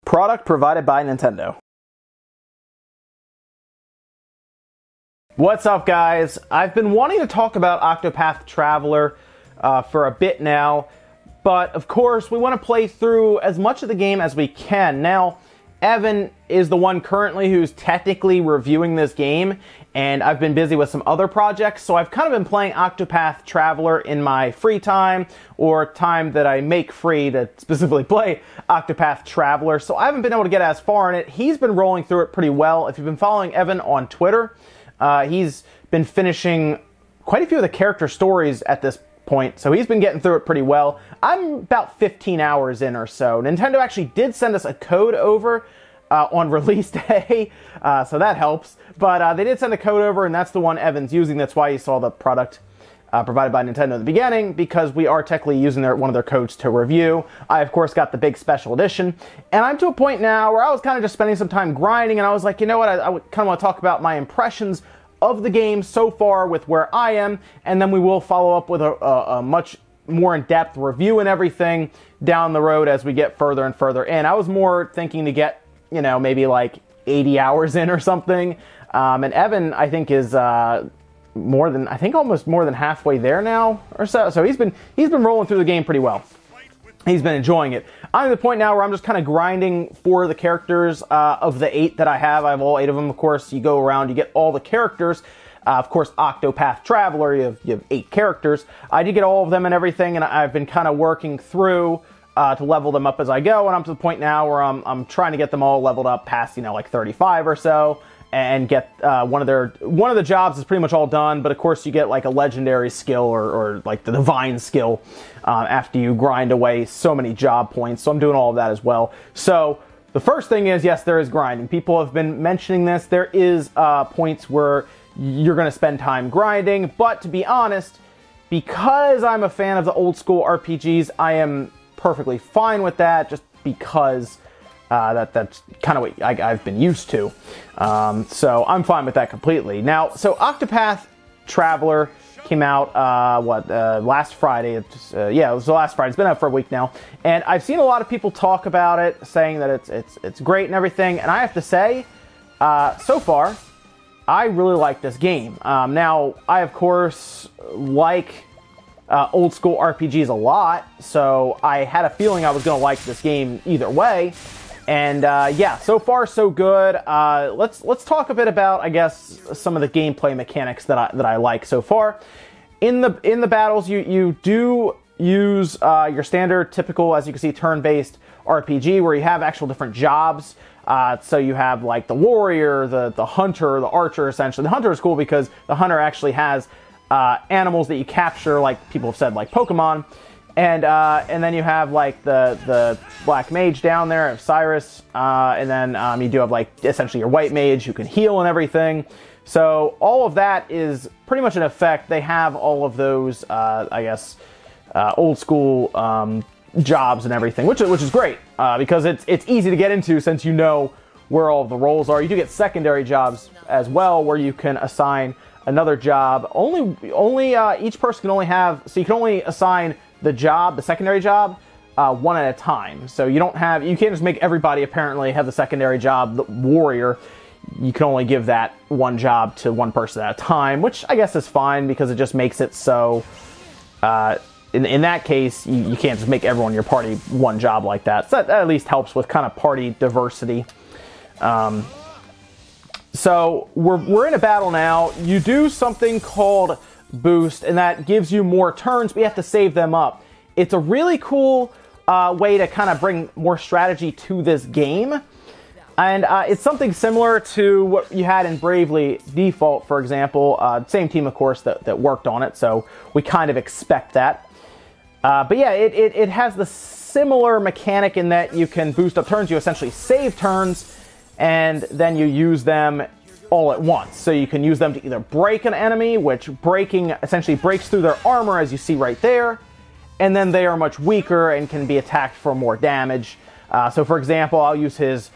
Product provided by Nintendo. What's up, guys? I've been wanting to talk about Octopath Traveler for a bit now, but of course we want to play through as much of the game as we can. Now, Evan is the one currently who's technically reviewing this game, and I've been busy with some other projects, so I've kind of been playing Octopath Traveler in my free time, or time that I make free to specifically play Octopath Traveler, so I haven't been able to get as far in it. He's been rolling through it pretty well. If you've been following Evan on Twitter, he's been finishing quite a few of the character stories at this point, so he's been getting through it pretty well. I'm about 15 hours in or so. Nintendo actually did send us a code over on release day, so that helps. But they did send a code over, and that's the one Evan's using. That's why you saw the product provided by Nintendo at the beginning, because we are technically using one of their codes to review. I, of course, got the big special edition, and I'm to a point now where I was kind of just spending some time grinding, and I was like, you know what, I kind of want to talk about my impressions of the game so far with where I am, and then we will follow up with a much more in-depth review and everything down the road as we get further and further in. I was more thinking to get, you know, maybe like 80 hours in or something, and Evan, I think, is almost more than halfway there now or so. So he's been rolling through the game pretty well. He's been enjoying it. I'm at the point now where I'm just kind of grinding for the characters of the 8 that I have. I have all 8 of them, of course. You go around, you get all the characters. Of course, Octopath Traveler, you have 8 characters. I did get all of them and everything, and I've been kind of working through to level them up as I go, and I'm to the point now where I'm trying to get them all leveled up past, you know, like 35 or so, and get one of the jobs is pretty much all done, but of course you get like a legendary skill or like the divine skill after you grind away so many job points, so I'm doing all of that as well. So the first thing is, yes, there is grinding. People have been mentioning this. There is points where you're going to spend time grinding, but to be honest, because I'm a fan of the old school RPGs, I am perfectly fine with that, just because that's kind of what I've been used to. So I'm fine with that completely. Now, so Octopath Traveler came out, last Friday. Yeah, it was the last Friday. It's been out for a week now. And I've seen a lot of people talk about it, saying that it's great and everything. And I have to say, so far, I really like this game. Now, I, of course, like old school RPGs a lot, so I had a feeling I was going to like this game either way. And yeah, so far so good. Let's talk a bit about, I guess, some of the gameplay mechanics that I like so far. In the battles, you do use your standard, typical, as you can see, turn-based RPG, where you have actual different jobs. So you have like the warrior, the hunter, the archer, essentially. The hunter is cool because the hunter actually has animals that you capture, like people have said, like Pokemon. And then you have like the black mage down there of Cyrus, and then you do have like essentially your white mage who can heal and everything. So all of that is pretty much in effect. They have all of those, I guess, old school jobs and everything, which is great because it's easy to get into since you know where all of the roles are. You do get secondary jobs as well, where you can assign another job. Only each person can only have, so you can only assign the secondary job, one at a time. So you can't just make everybody apparently have the secondary job, the warrior. You can only give that one job to one person at a time, which I guess is fine because it just makes it so, in that case, you can't just make everyone in your party one job like that. So that at least helps with kind of party diversity. So we're in a battle now. You do something called boost, and that gives you more turns, but you have to save them up. It's a really cool way to kind of bring more strategy to this game, and it's something similar to what you had in Bravely Default, for example. Same team, of course, that worked on it, so we kind of expect that. But yeah, it has the similar mechanic in that you can boost up turns. You essentially save turns, and then you use them all at once. So you can use them to either break an enemy, which breaking essentially breaks through their armor, as you see right there, and then they are much weaker and can be attacked for more damage. So for example, I'll use his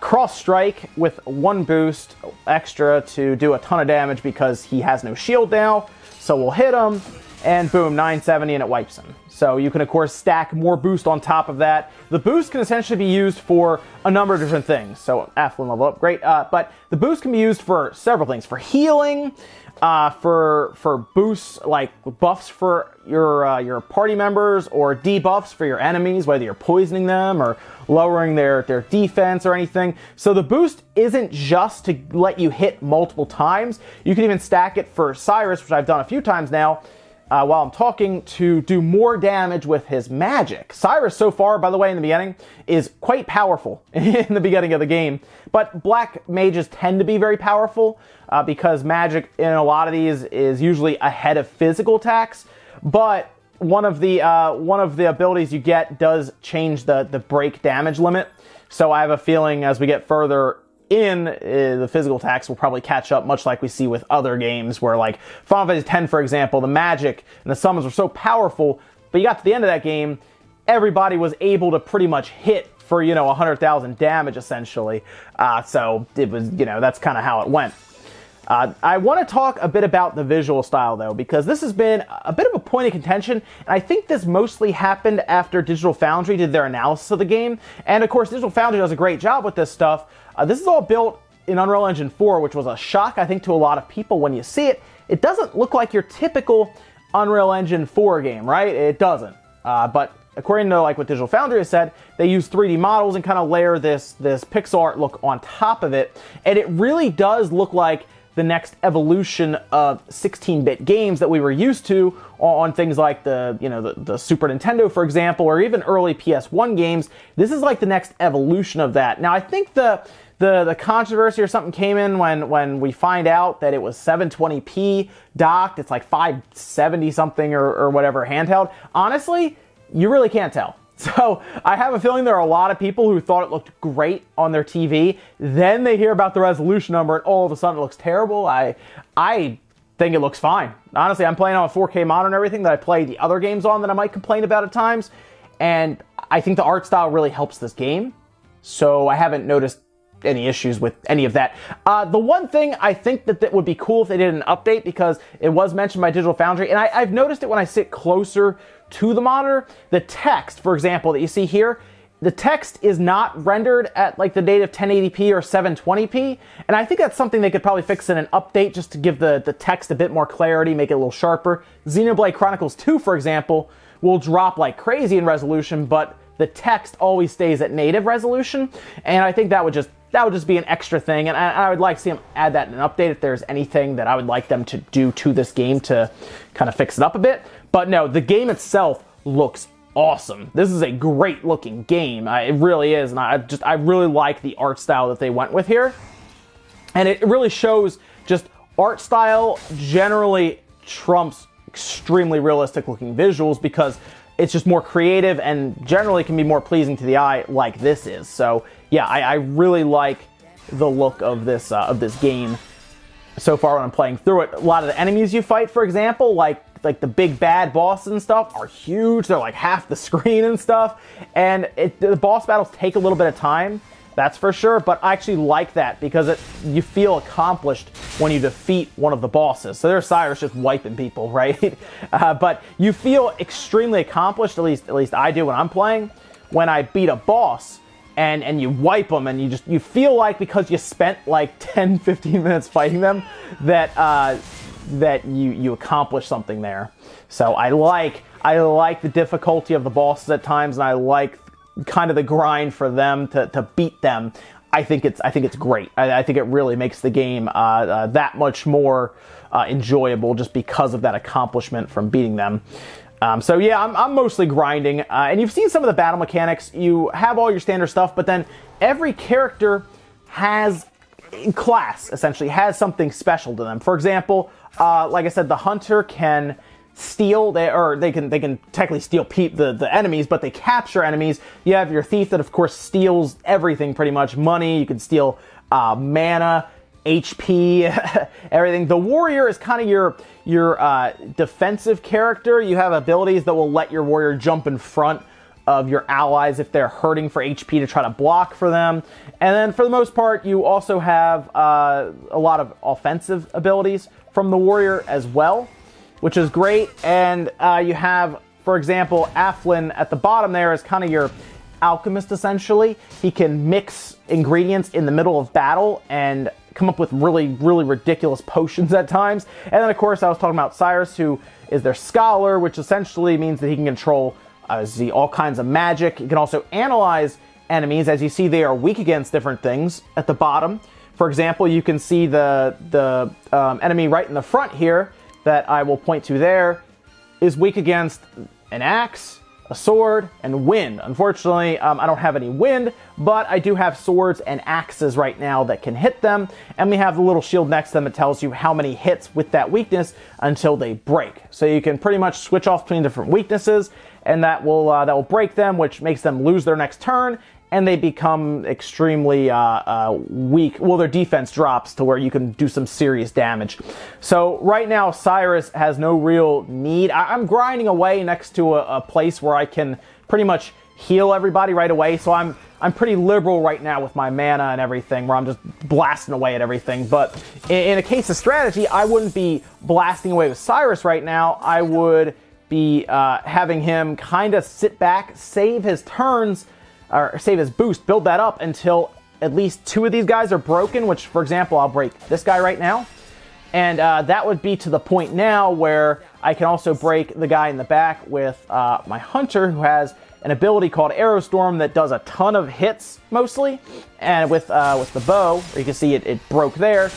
cross strike with 1 boost extra to do a ton of damage because he has no shield now. So we'll hit him, and boom, 970, and it wipes him. So you can, of course, stack more boost on top of that. The boost can essentially be used for a number of different things. So affluent level up, great. But the boost can be used for several things. For healing, for boosts, like buffs for your party members, or debuffs for your enemies, whether you're poisoning them or lowering their defense or anything. So the boost isn't just to let you hit multiple times. You can even stack it for Cyrus, which I've done a few times now, while I'm talking, to do more damage with his magic. Cyrus, so far, by the way, in the beginning, is quite powerful in the beginning of the game. But black mages tend to be very powerful because magic in a lot of these is usually ahead of physical attacks. But one of the abilities you get does change the break damage limit. So I have a feeling as we get further in, the physical attacks will probably catch up, much like we see with other games where, like Final Fantasy X, for example, the magic and the summons were so powerful, but you got to the end of that game, everybody was able to pretty much hit for, 100,000 damage, essentially. So it was, that's kind of how it went. I want to talk a bit about the visual style, though, because this has been a bit of a point of contention, and I think this mostly happened after Digital Foundry did their analysis of the game. And, of course, Digital Foundry does a great job with this stuff. This is all built in Unreal Engine 4, which was a shock, I think, to a lot of people when you see it. It doesn't look like your typical Unreal Engine 4 game, right? It doesn't. But according to what Digital Foundry has said, they use 3D models and kind of layer this pixel art look on top of it. And it really does look like the next evolution of 16-bit games that we were used to on things like the Super Nintendo, for example, or even early PS1 games. This is like the next evolution of that. Now, I think the controversy or something came in when we find out that it was 720p docked. It's like 570 something or whatever handheld. Honestly, you really can't tell. So I have a feeling there are a lot of people who thought it looked great on their TV. Then they hear about the resolution number and all of a sudden it looks terrible. I think it looks fine. Honestly, I'm playing on a 4K monitor and everything that I play the other games on that I might complain about at times. And I think the art style really helps this game. So I haven't noticed any issues with any of that. The one thing I think that would be cool if they did an update, because it was mentioned by Digital Foundry, and I've noticed it when I sit closer to the monitor, the text, for example, that you see here, the text is not rendered at like the native 1080p or 720p, and I think that's something they could probably fix in an update just to give the text a bit more clarity, make it a little sharper. Xenoblade Chronicles 2, for example, will drop like crazy in resolution, but the text always stays at native resolution, and I think that would just be an extra thing, and I would like to see them add that in an update if there's anything that I would like them to do to this game to kind of fix it up a bit. But no, the game itself looks awesome. This is a great looking game. It really is, and I really like the art style that they went with here. And it really shows just art style generally trumps extremely realistic looking visuals, because it's just more creative and generally can be more pleasing to the eye, like this is. So yeah, I really like the look of this game so far when I'm playing through it. A lot of the enemies you fight, for example, like the big bad bosses and stuff, are huge. They're like half the screen and stuff. And the boss battles take a little bit of time, that's for sure. But I actually like that because you feel accomplished when you defeat one of the bosses. So there's Cyrus just wiping people, right? But you feel extremely accomplished, at least I do when I'm playing, when I beat a boss. And you wipe them, and you feel like, because you spent like 10-15 minutes fighting them, that you accomplished something there. So I like the difficulty of the bosses at times, and I like kind of the grind for them to beat them. I think it's great. I think it really makes the game that much more enjoyable, just because of that accomplishment from beating them. So yeah, I'm mostly grinding, and you've seen some of the battle mechanics. You have all your standard stuff, but then every character essentially has something special to them. For example, like I said, the hunter can steal, they can technically steal the enemies, but they capture enemies. You have your thief that of course steals everything, pretty much money. You can steal mana, HP, everything. The warrior is kind of your defensive character. You have abilities that will let your warrior jump in front of your allies if they're hurting for HP to try to block for them. And then for the most part, you also have a lot of offensive abilities from the warrior as well. which is great. And you have, for example, Aflin at the bottom there is kind of your alchemist, essentially. He can mix ingredients in the middle of battle and come up with really, really ridiculous potions at times. And then, of course, I was talking about Cyrus, who is their scholar, which essentially means that he can control all kinds of magic. He can also analyze enemies. As you see, they are weak against different things at the bottom. For example, you can see the enemy right in the front here that I will point to there is weak against an axe, a sword, and wind. Unfortunately, I don't have any wind, but I do have swords and axes right now that can hit them, and we have the little shield next to them that tells you how many hits with that weakness until they break. So you can pretty much switch off between different weaknesses, and that will break them, which makes them lose their next turn, and they become extremely weak. Well, their defense drops to where you can do some serious damage. So right now, Cyrus has no real need. I'm grinding away next to a place where I can pretty much heal everybody right away. So I'm pretty liberal right now with my mana and everything, where I'm just blasting away at everything. But in a case of strategy, I wouldn't be blasting away with Cyrus right now. I would be having him kind of sit back, save his turns, or save his boost, build that up until at least 2 of these guys are broken, which, for example, I'll break this guy right now. And that would be to the point now where I can also break the guy in the back with my Hunter, who has an ability called Aerostorm that does a ton of hits, mostly. And with the bow, you can see it broke there.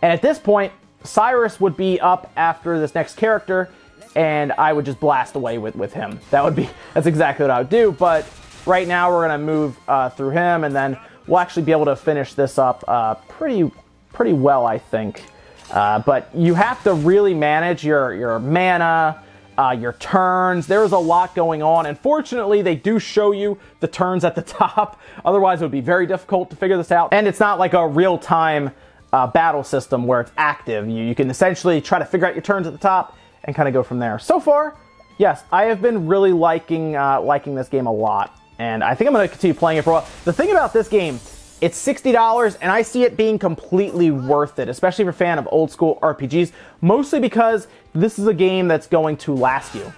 And at this point, Cyrus would be up after this next character, and I would just blast away with him. That's exactly what I would do, but right now, we're going to move through him, and then we'll actually be able to finish this up pretty well, I think. But you have to really manage your mana, your turns. There's a lot going on, and fortunately, they do show you the turns at the top. Otherwise, it would be very difficult to figure this out. And it's not like a real-time battle system where it's active. You can essentially try to figure out your turns at the top and kind of go from there. So far, yes, I have been really liking this game a lot. And I think I'm going to continue playing it for a while. The thing about this game, it's $60, and I see it being completely worth it, especially if you're a fan of old school RPGs, mostly because this is a game that's going to last you.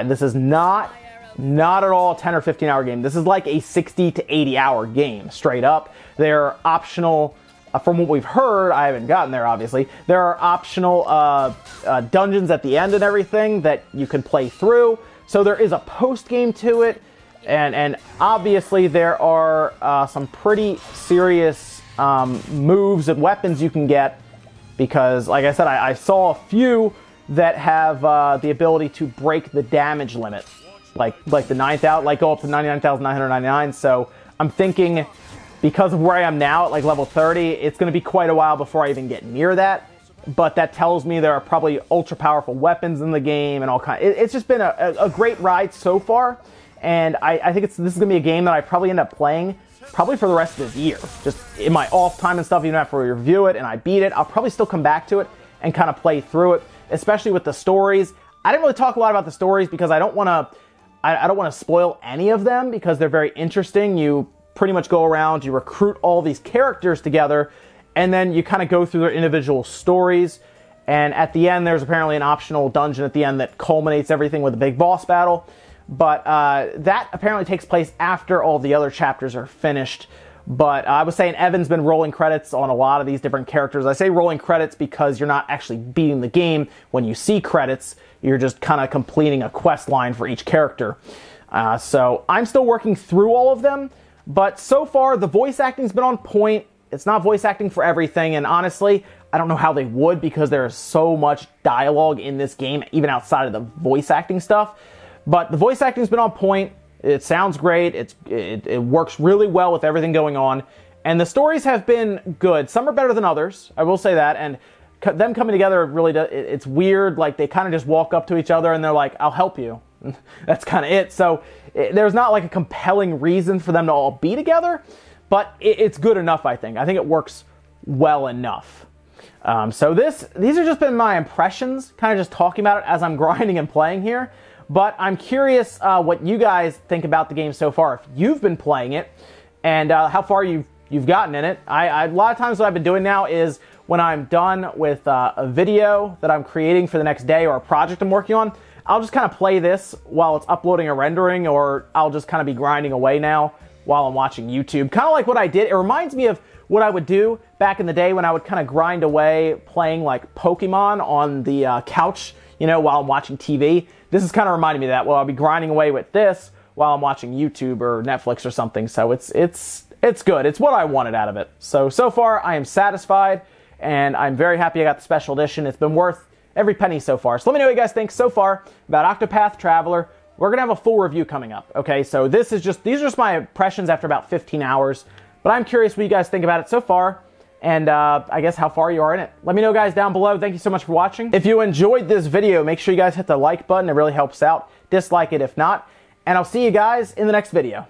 This is not at all a 10 or 15 hour game. This is like a 60 to 80 hour game, straight up. They're optional, from what we've heard, I haven't gotten there obviously, there are optional dungeons at the end and everything that you can play through. So there is a post game to it. And obviously there are some pretty serious moves and weapons you can get, because, like I said, I saw a few that have the ability to break the damage limit, like the 9,000, like go up to 99,999. So I'm thinking, because of where I am now at like level 30, it's going to be quite a while before I even get near that. But that tells me there are probably ultra powerful weapons in the game and all kinds. It's just been a great ride so far. And I think this is going to be a game that I probably end up playing probably for the rest of this year. Just in my off time and stuff, even after I review it and I beat it, I'll probably still come back to it and kind of play through it, especially with the stories. I didn't really talk a lot about the stories because I don't want to spoil any of them, because they're very interesting. You pretty much go around, you recruit all these characters together, and then you kind of go through their individual stories. And at the end, there's apparently an optional dungeon at the end that culminates everything with a big boss battle. But that apparently takes place after all the other chapters are finished. But I was saying Evan's been rolling credits on a lot of these different characters. I say rolling credits because you're not actually beating the game when you see credits. You're just kind of completing a quest line for each character. So I'm still working through all of them. But so far, the voice acting's been on point. It's not voice acting for everything. And honestly, I don't know how they would, because there is so much dialogue in this game, even outside of the voice acting stuff. But the voice acting's been on point. It sounds great. It works really well with everything going on. And the stories have been good. Some are better than others, I will say that. And them coming together really does, it's weird. Like, they kind of just walk up to each other and they're like, I'll help you. That's kind of it. So there's not like a compelling reason for them to all be together. But it's good enough, I think. I think it works well enough. So these have just been my impressions, kind of just talking about it as I'm grinding and playing here. But I'm curious what you guys think about the game so far, if you've been playing it, and how far you've gotten in it. A lot of times what I've been doing now is when I'm done with a video that I'm creating for the next day or a project I'm working on, I'll just kind of play this while it's uploading or rendering, or I'll just kind of be grinding away now while I'm watching YouTube. Kind of like what I did. It reminds me of what I would do back in the day when I would kind of grind away playing like Pokemon on the couch, you know, while I'm watching TV. This is kind of reminding me of that. Well, I'll be grinding away with this while I'm watching YouTube or Netflix or something. So it's good. It's what I wanted out of it. So far I am satisfied, and I'm very happy I got the special edition. It's been worth every penny so far. So let me know what you guys think so far about Octopath Traveler. We're going to have a full review coming up, okay? So these are just my impressions after about 15 hours. But I'm curious what you guys think about it so far, and I guess how far you are in it. Let me know, guys, down below. Thank you so much for watching. If you enjoyed this video, make sure you guys hit the like button. It really helps out. Dislike it if not. And I'll see you guys in the next video.